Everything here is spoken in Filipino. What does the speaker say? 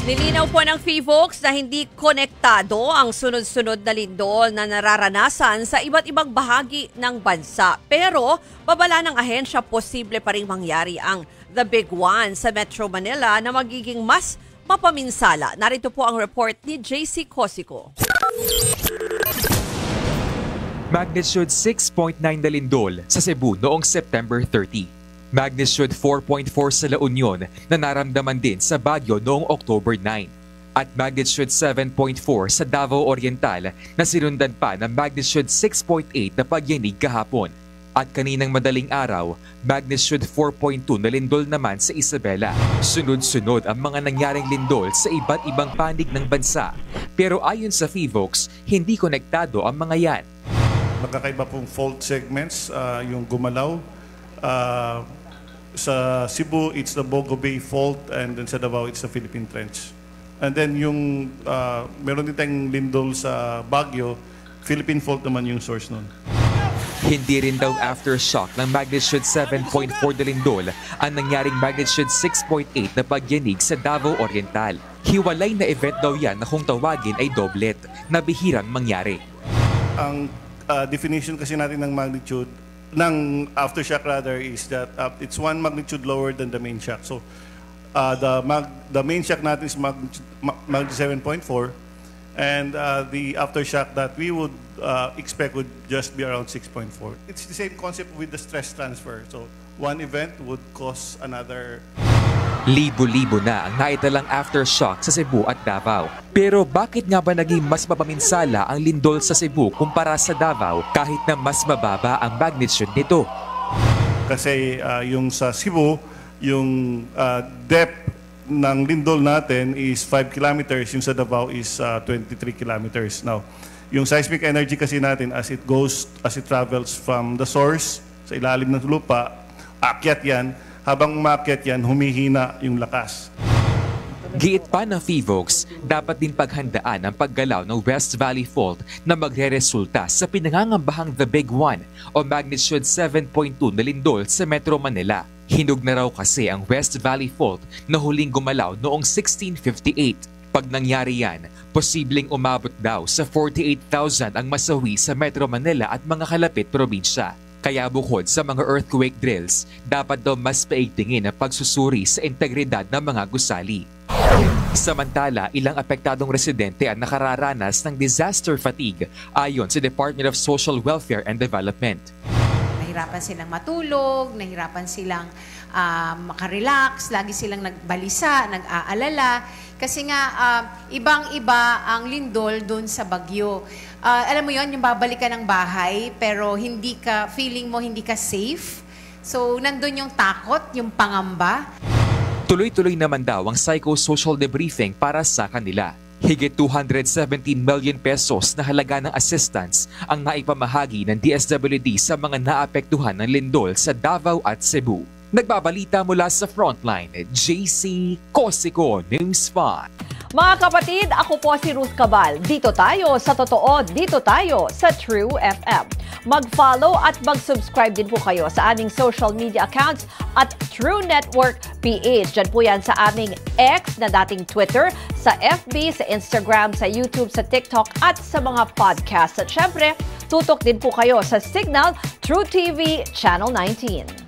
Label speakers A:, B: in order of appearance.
A: Nilinaw po ng PHIVOLCS na hindi konektado ang sunod-sunod na lindol na nararanasan sa iba't ibang bahagi ng bansa. Pero babala ng ahensya, posible pa rin mangyari ang The Big One sa Metro Manila na magiging mas mapaminsala. Narito po ang report ni JC Cosico.
B: Magnitude 6.9 na lindol sa Cebu noong September 30. Magnitude 4.4 sa La Union na naramdaman din sa Baguio noong October 9. At magnitude 7.4 sa Davao Oriental na sinundan pa ng magnitude 6.8 na pagyanig kahapon. At kaninang madaling araw, magnitude 4.2 na lindol naman sa Isabela. Sunod-sunod ang mga nangyaring lindol sa iba't ibang panig ng bansa. Pero ayon sa PHIVOLCS, hindi konektado ang mga yan.
C: Magkakaiba pong fault segments, yung gumalaw. Sa Cebu, it's the Bogo Bay Fault, and then sa Davao, it's the Philippine Trench. And then yung meron din tayong lindol sa Baguio, Philippine Fault naman yung source nun.
B: Hindi rin daw aftershock ng magnitude 7.4 na lindol ang nangyaring magnitude 6.8 na pagyanig sa Davao Oriental. Hiwalay na event daw yan na kung tawagin ay doblet, na bihirang mangyari.
C: Ang definition kasi natin ng magnitude, ng aftershock rather, is that it's one magnitude lower than the main shock. So the main shock natin is magnitude 7.4, and the aftershock that we would expect would just be around 6.4. It's the same concept with the stress transfer. So one event would cause another.
B: Libo-libo na ang naitalang aftershock sa Cebu at Davao. Pero bakit nga ba naging mas mapaminsala ang lindol sa Cebu kumpara sa Davao kahit na mas mababa ang magnitude nito?
C: Kasi yung sa Cebu, yung depth ng lindol natin is 5 kilometers, yung sa Davao is 23 kilometers. Now, yung seismic energy kasi natin as it travels from the source sa ilalim ng lupa, akyat yan. Habang umakyat yan, humihina yung lakas.
B: Giit pa ng PHIVOLCS, dapat din paghandaan ang paggalaw ng West Valley Fault na magre-resulta sa pinangangambahang The Big One o magnitude 7.2 na lindol sa Metro Manila. Hinog na raw kasi ang West Valley Fault na huling gumalaw noong 1658. Pag nangyari yan, posibleng umabot daw sa 48,000 ang masawi sa Metro Manila at mga kalapit probinsya. Kaya bukod sa mga earthquake drills, dapat daw mas paigtingin ang pagsusuri sa integridad ng mga gusali. Samantala, ilang apektadong residente ang nakararanas ng disaster fatigue ayon sa Department of Social Welfare and Development.
D: Nahirapan silang matulog, nahirapan silang makarelax, lagi silang nagbalisa, nag-aalala. Kasi nga, ibang-iba ang lindol doon sa Baguio. Alam mo yon, yung babalik ka ng bahay, pero feeling mo hindi ka safe. So, nandun yung takot, yung pangamba.
B: Tuloy-tuloy naman daw ang psychosocial debriefing para sa kanila. Higit 217 million pesos na halaga ng assistance ang naipamahagi ng DSWD sa mga naapektuhan ng lindol sa Davao at Cebu. Nagbabalita mula sa Frontline, JC Cosico, News 5.
A: Mga kapatid, ako po si Ruth Cabal. Dito tayo sa totoo, dito tayo sa True FM. Mag-follow at mag-subscribe din po kayo sa aming social media accounts at True Network PH. Diyan po yan sa aming X na dating Twitter, sa FB, sa Instagram, sa YouTube, sa TikTok at sa mga podcast. At syempre, tutok din po kayo sa Signal True TV Channel 19.